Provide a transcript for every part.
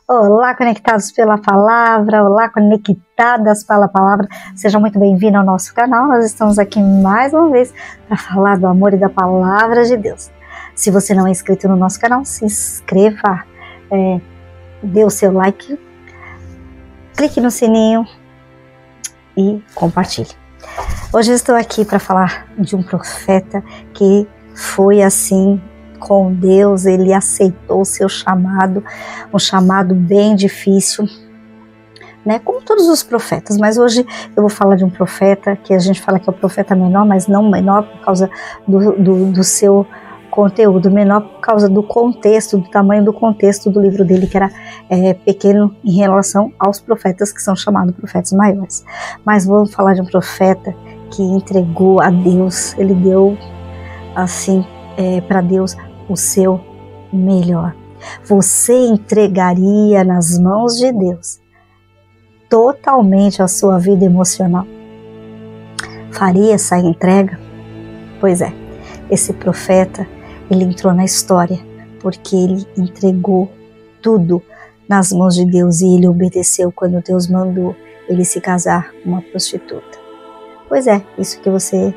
Olá, conectados pela palavra, olá, conectadas pela palavra, seja muito bem-vindo ao nosso canal. Nós estamos aqui mais uma vez para falar do amor e da palavra de Deus. Se você não é inscrito no nosso canal, se inscreva, dê o seu like, clique no sininho e compartilhe. Hoje eu estou aqui para falar de um profeta que foi assim com Deus, ele aceitou o seu chamado, um chamado bem difícil, né? Como todos os profetas, mas hoje eu vou falar de um profeta que a gente fala que é o profeta menor, mas não menor por causa do seu conteúdo, menor por causa do contexto, do tamanho do contexto do livro dele, que era pequeno em relação aos profetas que são chamados profetas maiores. Mas vamos falar de um profeta que entregou a Deus, ele deu assim para Deus o seu melhor. Você entregaria nas mãos de Deus totalmente a sua vida emocional? Faria essa entrega? Pois é, esse profeta, ele entrou na história porque ele entregou tudo nas mãos de Deus e ele obedeceu quando Deus mandou ele se casar com uma prostituta. Pois é, isso que você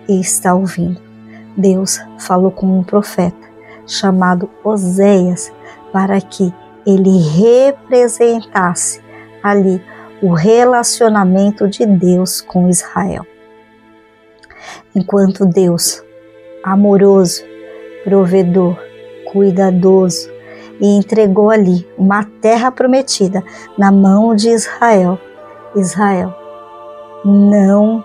está ouvindo. Deus falou com um profeta chamado Oséias para que ele representasse ali o relacionamento de Deus com Israel. Enquanto Deus, amoroso, provedor, cuidadoso, e entregou ali uma terra prometida na mão de Israel, Israel não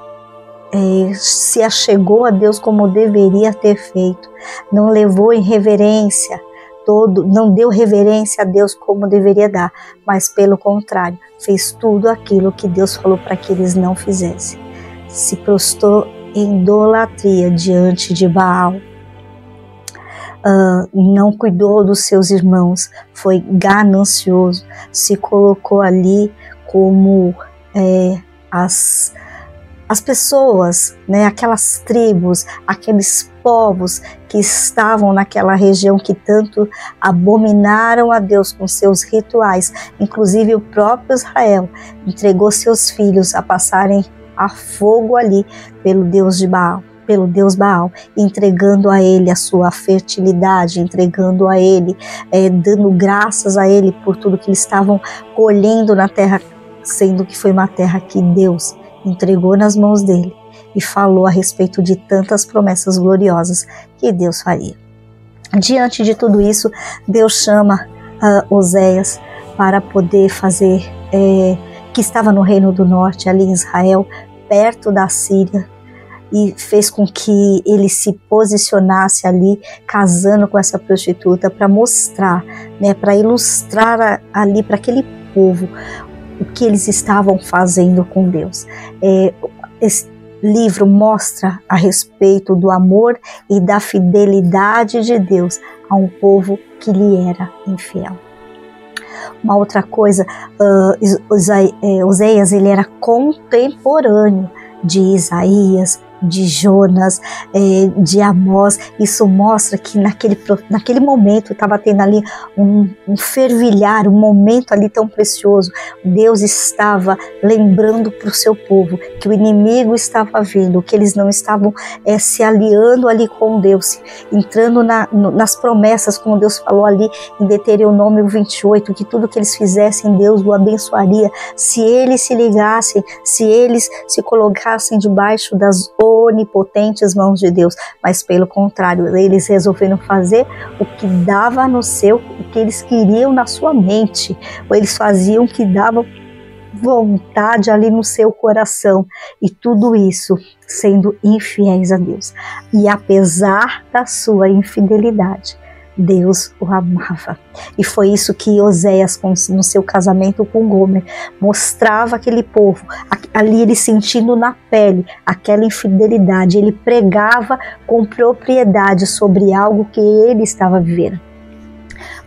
se achegou a Deus como deveria ter feito, não levou em reverência não deu reverência a Deus como deveria dar, mas pelo contrário, fez tudo aquilo que Deus falou para que eles não fizessem. Se prostrou em idolatria diante de Baal, não cuidou dos seus irmãos, foi ganancioso, se colocou ali como as pessoas, né, aquelas tribos, aqueles povos que estavam naquela região que tanto abominaram a Deus com seus rituais, inclusive o próprio Israel entregou seus filhos a passarem a fogo ali pelo Deus Baal, entregando a ele a sua fertilidade, entregando a ele, dando graças a ele por tudo que eles estavam colhendo na terra, sendo que foi uma terra que Deus entregou nas mãos dele e falou a respeito de tantas promessas gloriosas que Deus faria. Diante de tudo isso, Deus chama Oséias para poder fazer, que estava no Reino do Norte, ali em Israel, perto da Síria, e fez com que ele se posicionasse ali, casando com essa prostituta, para mostrar, né, para ilustrar ali para aquele povo o que eles estavam fazendo com Deus. Esse livro mostra a respeito do amor e da fidelidade de Deus a um povo que lhe era infiel. Uma outra coisa, Oséias, ele era contemporâneo de Isaías, de Jonas, de Amós. Isso mostra que naquele momento estava tendo ali um fervilhar, um momento ali tão precioso. Deus estava lembrando para o seu povo que o inimigo estava vindo, que eles não estavam se aliando ali com Deus, entrando nas promessas, como Deus falou ali em Deuteronômio 28, que tudo que eles fizessem Deus o abençoaria, se eles se ligassem, se eles se colocassem debaixo das onipotentes mãos de Deus. Mas pelo contrário, eles resolveram fazer o que dava o que eles queriam na sua mente, ou eles faziam o que dava vontade ali no seu coração, e tudo isso sendo infiéis a Deus. E apesar da sua infidelidade, Deus o amava. E foi isso que Oséias, no seu casamento com Gomer, mostrava aquele povo, ali ele sentindo na pele aquela infidelidade. Ele pregava com propriedade sobre algo que ele estava vivendo.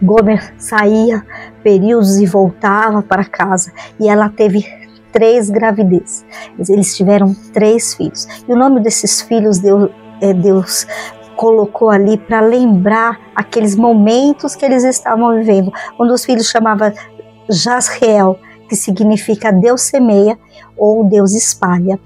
Gomer saía períodos e voltava para casa, e ela teve 3 gravidezes. Eles tiveram 3 filhos. E o nome desses filhos Deus colocou ali para lembrar aqueles momentos que eles estavam vivendo. Um dos filhos chamava Jazreel, que significa Deus semeia ou Deus espalha.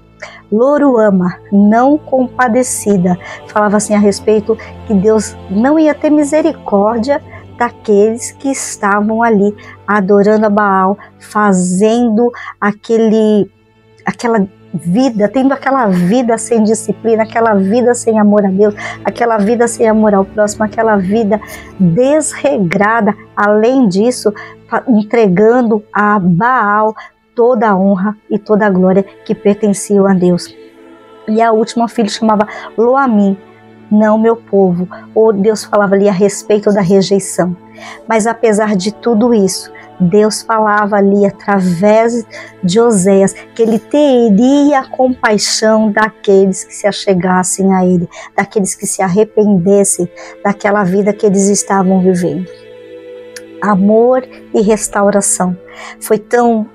Loruama, não compadecida, falava assim a respeito que Deus não ia ter misericórdia daqueles que estavam ali adorando a Baal, fazendo aquela vida, tendo aquela vida sem disciplina, aquela vida sem amor a Deus, aquela vida sem amor ao próximo, aquela vida desregrada. Além disso, entregando a Baal toda a honra e toda a glória que pertenciam a Deus. E a última filha chamava Loamim, não meu povo, ou Deus falava ali a respeito da rejeição. Mas apesar de tudo isso, Deus falava ali através de Oséias que ele teria compaixão daqueles que se achegassem a ele, daqueles que se arrependessem daquela vida que eles estavam vivendo. Amor e restauração. Foi tão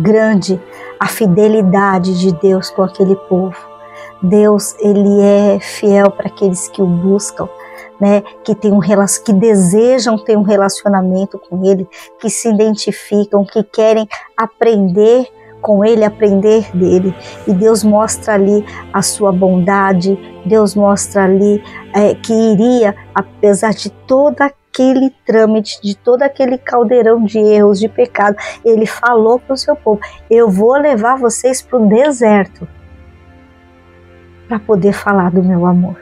grande a fidelidade de Deus com aquele povo. Deus, ele é fiel para aqueles que o buscam, né? Que desejam ter um relacionamento com ele, que se identificam, que querem aprender com ele, aprender dele. E Deus mostra ali a sua bondade, Deus mostra ali que iria, apesar de toda aquele trâmite, de todo aquele caldeirão de erros, de pecado, ele falou para o seu povo: eu vou levar vocês para o deserto para poder falar do meu amor.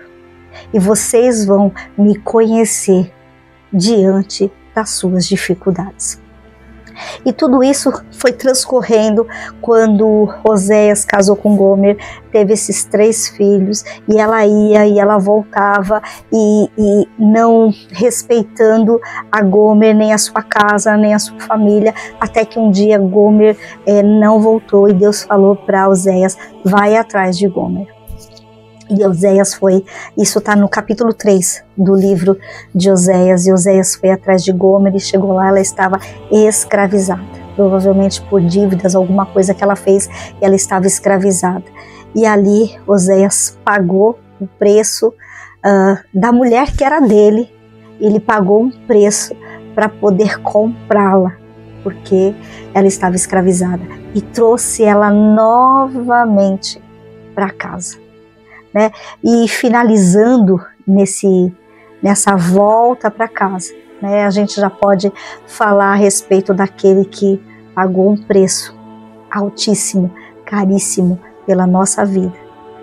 E vocês vão me conhecer diante das suas dificuldades. E tudo isso foi transcorrendo quando Oséias casou com Gomer, teve esses 3 filhos, e ela ia e ela voltava, e não respeitando a Gomer, nem a sua casa, nem a sua família, até que um dia Gomer não voltou, e Deus falou para Oséias: vai atrás de Gomer. E Oséias foi, isso está no capítulo 3 do livro de Oséias, e Oséias foi atrás de Gomer e chegou lá, ela estava escravizada, provavelmente por dívidas, alguma coisa que ela fez, e ela estava escravizada. E ali Oséias pagou o preço da mulher que era dele, ele pagou um preço para poder comprá-la, porque ela estava escravizada, e trouxe ela novamente para casa. Né? E finalizando nessa volta para casa, né? A gente já pode falar a respeito daquele que pagou um preço altíssimo, caríssimo pela nossa vida,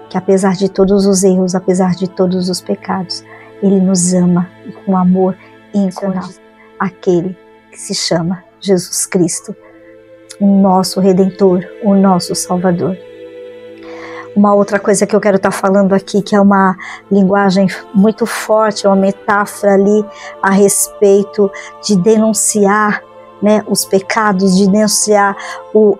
que apesar de todos os erros, apesar de todos os pecados, ele nos ama com amor incondicional, aquele que se chama Jesus Cristo, o nosso Redentor, o nosso Salvador. Uma outra coisa que eu quero estar falando aqui, que é uma linguagem muito forte, uma metáfora ali a respeito de denunciar, né, os pecados, de denunciar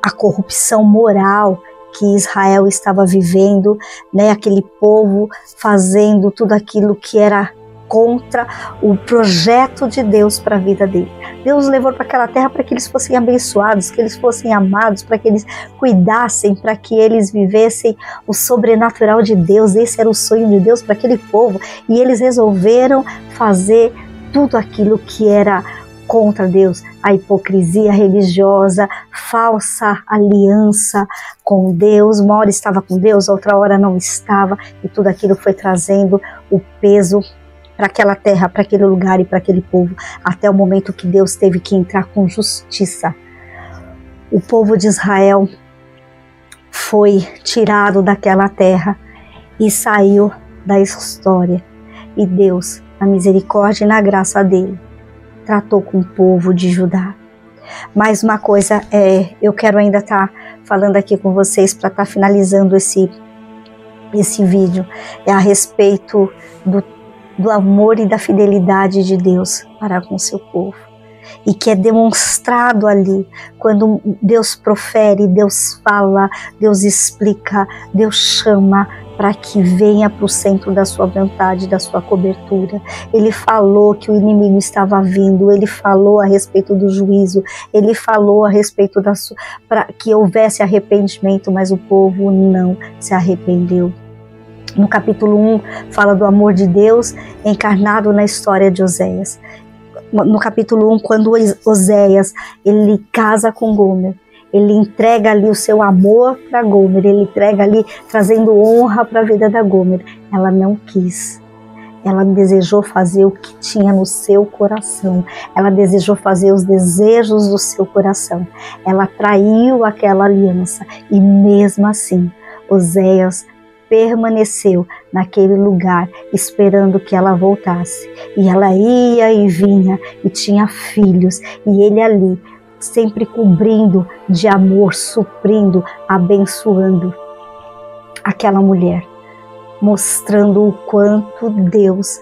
a corrupção moral que Israel estava vivendo, né, aquele povo fazendo tudo aquilo que era contra o projeto de Deus para a vida dele. Deus levou para aquela terra para que eles fossem abençoados, que eles fossem amados, para que eles cuidassem, para que eles vivessem o sobrenatural de Deus. Esse era o sonho de Deus para aquele povo, e eles resolveram fazer tudo aquilo que era contra Deus, a hipocrisia religiosa, falsa aliança com Deus. Uma hora estava com Deus, outra hora não estava, e tudo aquilo foi trazendo o peso para aquela terra, para aquele lugar e para aquele povo, até o momento que Deus teve que entrar com justiça. O povo de Israel foi tirado daquela terra e saiu da história, e Deus, na misericórdia e na graça dele, tratou com o povo de Judá. Mais uma coisa, eu quero ainda estar falando aqui com vocês para estar finalizando esse vídeo, é a respeito do amor e da fidelidade de Deus para com seu povo, e que é demonstrado ali quando Deus profere, Deus fala, Deus explica, Deus chama para que venha para o centro da sua vontade, da sua cobertura. Ele falou que o inimigo estava vindo, ele falou a respeito do juízo, ele falou a respeito para que houvesse arrependimento, mas o povo não se arrependeu. No capítulo 1 fala do amor de Deus encarnado na história de Oséias. no capítulo 1, quando Oséias, ele casa com Gomer, ele entrega ali o seu amor para Gomer, ele entrega ali trazendo honra para a vida da Gomer. Ela não quis. Ela desejou fazer o que tinha no seu coração. Ela desejou fazer os desejos do seu coração. Ela traiu aquela aliança e mesmo assim, Oséias permaneceu naquele lugar esperando que ela voltasse. E ela ia e vinha e tinha filhos e ele ali sempre cobrindo de amor, suprindo, abençoando aquela mulher, mostrando o quanto Deus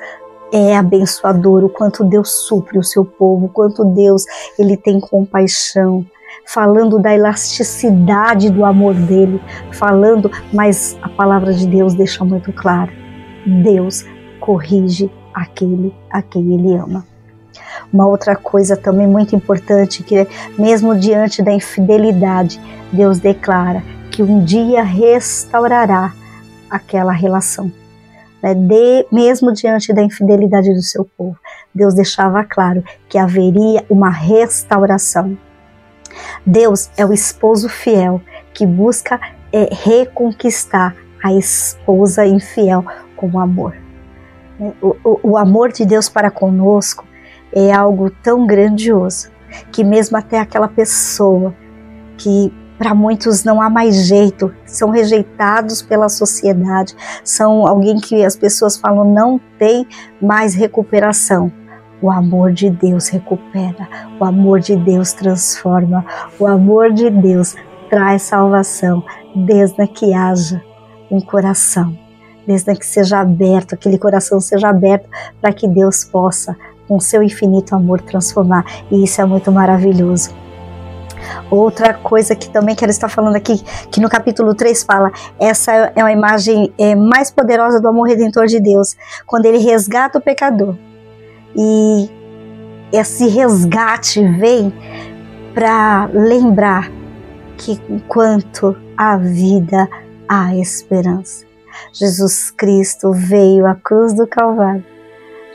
é abençoador, o quanto Deus supre o seu povo, o quanto Deus ele tem compaixão, falando da elasticidade do amor dele, falando, mas a palavra de Deus deixa muito claro, Deus corrige aquele a quem ele ama. Uma outra coisa também muito importante, que mesmo diante da infidelidade, Deus declara que um dia restaurará aquela relação. Mesmo diante da infidelidade do seu povo, Deus deixava claro que haveria uma restauração. Deus é o esposo fiel que busca reconquistar a esposa infiel com amor. O amor de Deus para conosco é algo tão grandioso que mesmo até aquela pessoa que para muitos não há mais jeito, são rejeitados pela sociedade, são alguém que as pessoas falam não tem mais recuperação. O amor de Deus recupera, o amor de Deus transforma, o amor de Deus traz salvação, desde que haja um coração, desde que seja aberto, aquele coração seja aberto para que Deus possa, com seu infinito amor, transformar. E isso é muito maravilhoso. Outra coisa que também quero estar falando aqui, que no capítulo 3 fala, essa é uma imagem mais poderosa do amor redentor de Deus, quando ele resgata o pecador. E esse resgate vem para lembrar que enquanto há vida, há esperança. Jesus Cristo veio à cruz do Calvário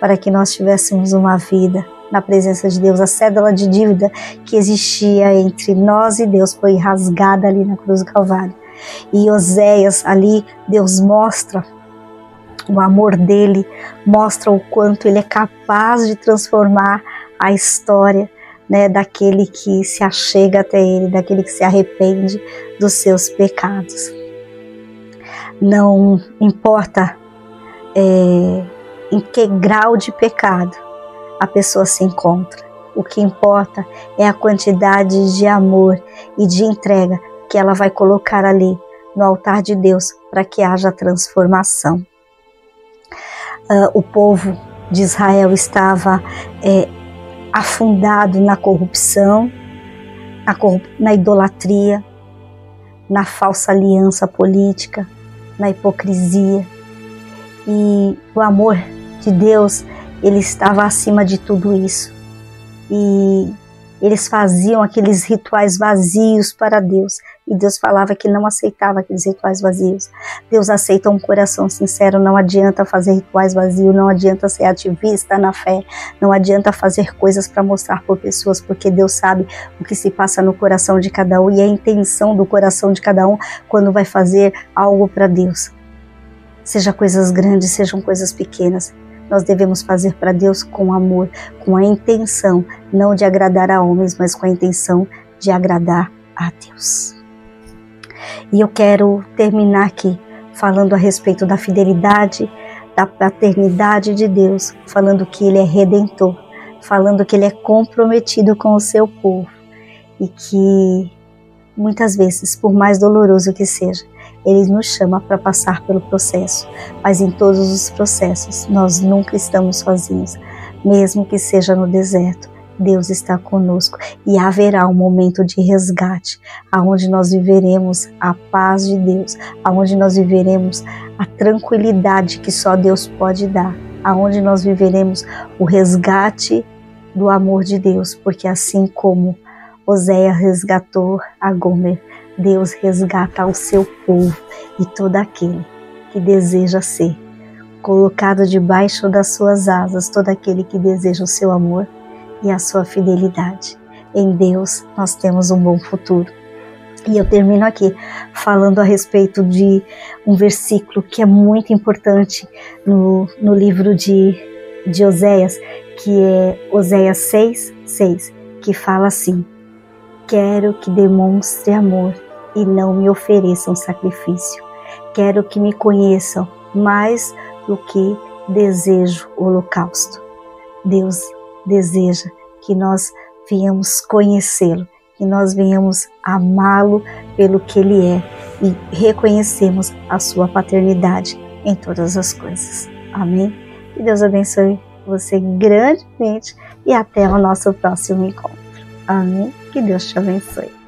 para que nós tivéssemos uma vida na presença de Deus. A cédula de dívida que existia entre nós e Deus foi rasgada ali na cruz do Calvário. E Oséias ali, Deus mostra o amor dele, mostra o quanto ele é capaz de transformar a história, né, daquele que se achega até ele, daquele que se arrepende dos seus pecados. Não importa em que grau de pecado a pessoa se encontra. O que importa é a quantidade de amor e de entrega que ela vai colocar ali no altar de Deus para que haja transformação. O povo de Israel estava afundado na corrupção, na idolatria, na falsa aliança política, na hipocrisia. E o amor de Deus, ele estava acima de tudo isso. E eles faziam aqueles rituais vazios para Deus. E Deus falava que não aceitava aqueles rituais vazios. Deus aceita um coração sincero. Não adianta fazer rituais vazios, não adianta ser ativista na fé, não adianta fazer coisas para mostrar por pessoas, porque Deus sabe o que se passa no coração de cada um e a intenção do coração de cada um quando vai fazer algo para Deus. Seja coisas grandes, sejam coisas pequenas. Nós devemos fazer para Deus com amor, com a intenção, não de agradar a homens, mas com a intenção de agradar a Deus. E eu quero terminar aqui falando a respeito da fidelidade, da paternidade de Deus, falando que Ele é redentor, falando que Ele é comprometido com o seu povo e que muitas vezes, por mais doloroso que seja, Ele nos chama para passar pelo processo, mas em todos os processos nós nunca estamos sozinhos, mesmo que seja no deserto, Deus está conosco e haverá um momento de resgate, aonde nós viveremos a paz de Deus, aonde nós viveremos a tranquilidade que só Deus pode dar, aonde nós viveremos o resgate do amor de Deus, porque assim como Oséias resgatou a Gomer, Deus resgata o seu povo e todo aquele que deseja ser colocado debaixo das suas asas, todo aquele que deseja o seu amor, e a sua fidelidade. Em Deus nós temos um bom futuro. E eu termino aqui falando a respeito de um versículo que é muito importante no livro de Oséias, que é Oséias 6:6, que fala assim: quero que demonstre amor e não me ofereçam sacrifício. Quero que me conheçam mais do que desejo o holocausto. Deus deseja que nós venhamos conhecê-lo, que nós venhamos amá-lo pelo que Ele é e reconhecemos a sua paternidade em todas as coisas. Amém? Que Deus abençoe você grandemente e até o nosso próximo encontro. Amém? Que Deus te abençoe.